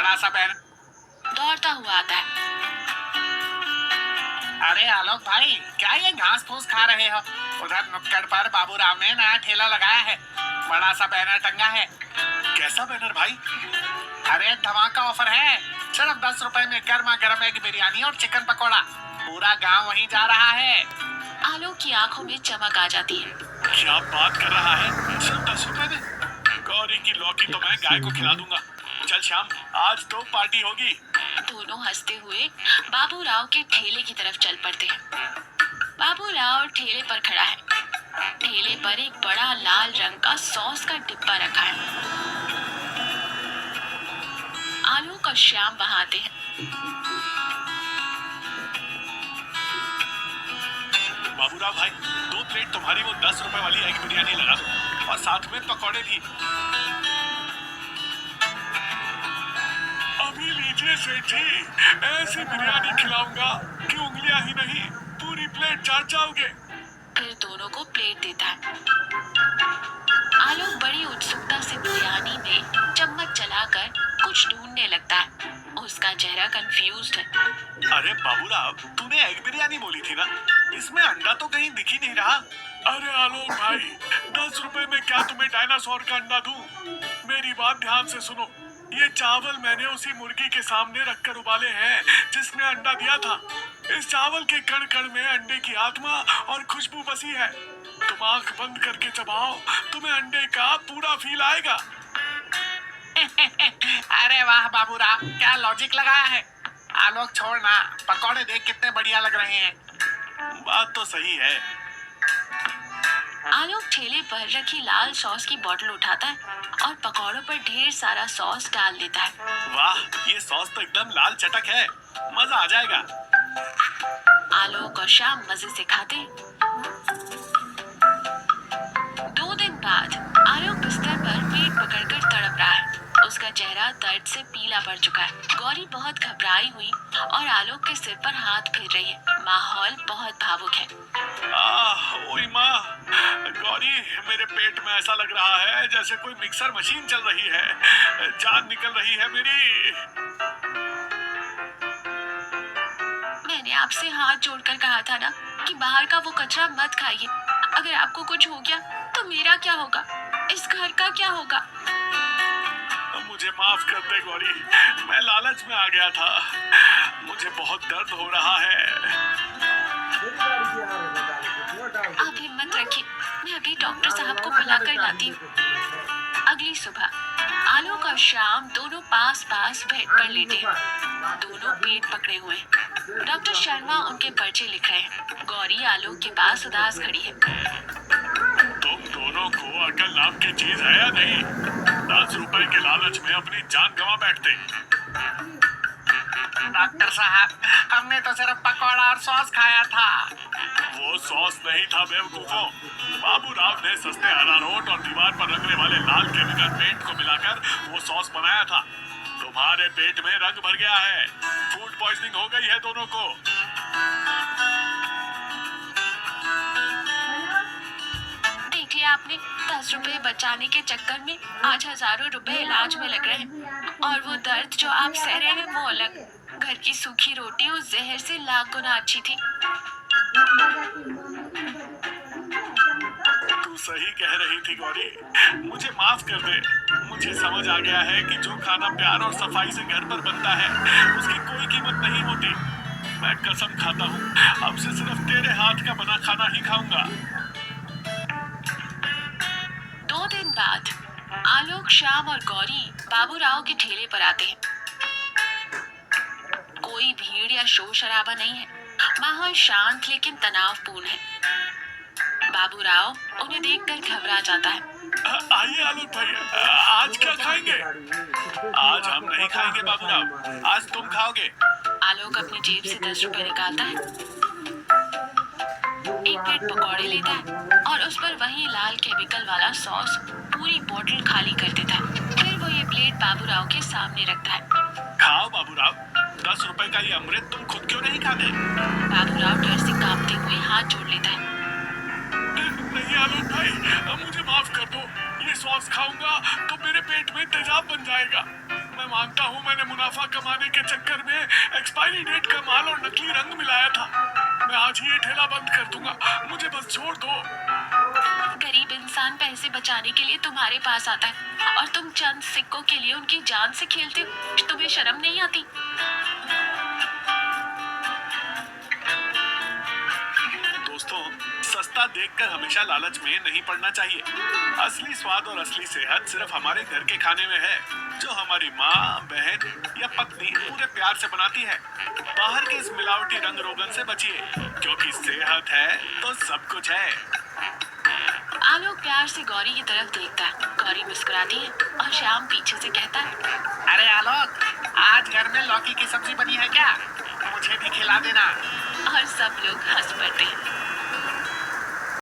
बड़ा सा बैनर दौड़ता हुआ आता है। अरे आलोक भाई, क्या ये घास फूस खा रहे हो? उधर नुक्कड़ पर बाबूराव ने नया ठेला लगाया है, बड़ा सा बैनर टंगा है। कैसा बैनर भाई? अरे धमाका ऑफर है, सिर्फ 10 रुपए में गर्मा गर्म एग बिरयानी और चिकन पकोड़ा। पूरा गांव वहीं जा रहा है। आलोक की आंखों में चमक आ जाती है। क्या बात कर रहा है? सिर्फ 10 रुपए में? गौरी की लौकी तो मैं गाय को खिला दूंगा। चल श्याम, आज तो पार्टी होगी। दोनों हंसते हुए बाबूराव के ठेले की तरफ चल पड़ते हैं। बाबूराव ठेले पर खड़ा है। ठेले पर एक बड़ा लाल रंग का सॉस का डिब्बा रखा है। आलोक और श्याम वहां आते हैं। बाबूराव भाई, 2 प्लेट तुम्हारी वो 10 रुपए वाली एग बिरयानी लगा दो और साथ में पकौड़े भी। अभी लीजिए सेठ जी, ऐसी बिरयानी खिलाऊंगा कि उंगलियां ही नहीं पूरी प्लेट चाट जाओगे। फिर दोनों को प्लेट देता है। आलोक बड़ी उत्सुकता से बिरयानी में चम्मच चलाकर कुछ ढूंढने लगता है। उसका चेहरा कंफ्यूज्ड है। अरे बाबूराव, तूने एग बिरयानी बोली थी ना, इसमें अंडा तो कहीं दिख ही नहीं रहा। अरे आलोक भाई, 10 रुपए में क्या तुम्हें डायनासोर का अंडा दूं? मेरी बात ध्यान से सुनो, ये चावल मैंने उसी मुर्गी के सामने रखकर उबाले हैं जिसने अंडा दिया था। इस चावल के कण कण में अंडे की आत्मा और खुशबू बसी है। तुम आंख बंद करके चबाओ, तुम्हें अंडे का पूरा फील आएगा। अरे वाह बाबूराव, क्या लॉजिक लगाया है। आलोक छोड़ना, पकौड़े देख कितने बढ़िया लग रहे हैं। बात तो सही है। आलोक ठेले पर रखी लाल सॉस की बोतल उठाता है और पकौड़ों पर ढेर सारा सॉस डाल देता है। वाह, ये सॉस तो एकदम लाल चटक है, मजा आ जाएगा। आलोक और श्याम मजे से खाते हैं। 2 दिन बाद आलोक बिस्तर पर पेट पकड़कर तड़प रहा है। उसका चेहरा दर्द से पीला पड़ चुका है। गौरी बहुत घबराई हुई और आलोक के सिर पर हाथ फेर रही है। माहौल बहुत भावुक है। ओए माँ, गौरी, मेरे पेट में ऐसा लग रहा है जैसे कोई मिक्सर मशीन चल रही है। जान निकल रही है मेरी। मैंने आपसे हाथ जोड़कर कहा था ना कि बाहर का वो कचरा मत खाइए। अगर आपको कुछ हो गया तो मेरा क्या होगा? इस घर का क्या होगा? मुझे माफ कर दे गौरी, मैं लालच में आ गया था। मुझे बहुत दर्द हो रहा है। आप हिम्मत रखिए, मैं अभी डॉक्टर साहब को बुलाकर लाती हूँ। अगली सुबह आलोक और श्याम दोनों पास पास बेड पर लेटे हैं। दोनों पेट पकड़े हुए हैं। डॉक्टर शर्मा उनके पर्चे लिख रहे हैं। गौरी आलोक के पास उदास खड़ी है। तुम दोनों को अकल नाम की चीज है या नहीं? 10 रुपए के लालच में अपनी जान गंवा बैठते। डॉक्टर साहब, हमने तो सिर्फ पकौड़ा और सॉस खाया था। वो सॉस नहीं था बेवकूफों। बाबूराव ने सस्ते अरारोट और दीवार पर रगड़ने वाले लाल केमिकल पेंट को मिलाकर वो सॉस बनाया था। तुम्हारे पेट में रंग भर गया है। फूड पॉइजनिंग हो गई है दोनों को। देखिए आपने, 10 रुपए बचाने के चक्कर में आज हजारों रुपए इलाज में लग रहे हैं। और वो दर्द जो आप सह रहे हैं वो अलग। घर की सूखी रोटी उस जहर से लाख गुना अच्छी थी। तू सही कह रही थी गौरी, मुझे माफ कर दे। मुझे समझ आ गया है कि जो खाना प्यार और सफाई से घर पर बनता है उसकी कोई कीमत नहीं होती। मैं कसम खाता हूँ, अब से सिर्फ तेरे हाथ का बना खाना ही खाऊंगा। 2 दिन बाद आलोक, श्याम और गौरी बाबूराव के ठेले पर आते हैं। कोई भीड़ या शोर शराबा नहीं है। माहौल शांत लेकिन तनावपूर्ण है। बाबूराव उन्हें देखकर घबरा जाता है। आइए आलोक भाई, आज क्या खाएंगे? आज हम नहीं खाएंगे बाबूराव, आज तुम खाओगे। आलोक अपनी जेब से 10 रुपए निकालता है, एक प्लेट पकौड़े लेता है और उस पर वही लाल केमिकल वाला सॉस पूरी बोतल खाली कर देता है। फिर वो ये प्लेट बाबूराव के सामने रखता है। खाओ बाबूराव, 10 रुपए का ये अमृत तुम खुद क्यों नहीं खाते? बाबूराव डर से कांपते हुए हाथ जोड़ लेता है। नहीं आलोक भाई, मुझे माफ कर दो। ये सॉस खाऊंगा तो मेरे पेट में तेजाब बन जाएगा। मैं मानता हूँ मैंने कमाने के चक्कर में एक्सपायरी डेट का माल और नकली रंग मिलाया था। मैं आज ही ये ठेला बंद कर दूंगा, मुझे बस छोड़ दो। गरीब इंसान पैसे बचाने के लिए तुम्हारे पास आता है और तुम चंद सिक्कों के लिए उनकी जान से खेलते हो। तुम्हें शर्म नहीं आती? दोस्तों, सस्ता देखकर हमेशा लालच में नहीं पड़ना चाहिए। असली स्वाद और असली सेहत सिर्फ हमारे घर के खाने में है, जो हमारी माँ, बहन या पत्नी पूरे प्यार से बनाती है। बाहर के इस मिलावटी रंग रोगन से बचिए, क्योंकि सेहत है तो सब कुछ है। आलोक प्यार से गौरी की तरफ देखता है। गौरी मुस्कुराती है और श्याम पीछे से कहता है, अरे आलोक, आज घर में लौकी की सब्जी बनी है क्या? मुझे भी खिला देना। और सब लोग हंस पड़ते हैं।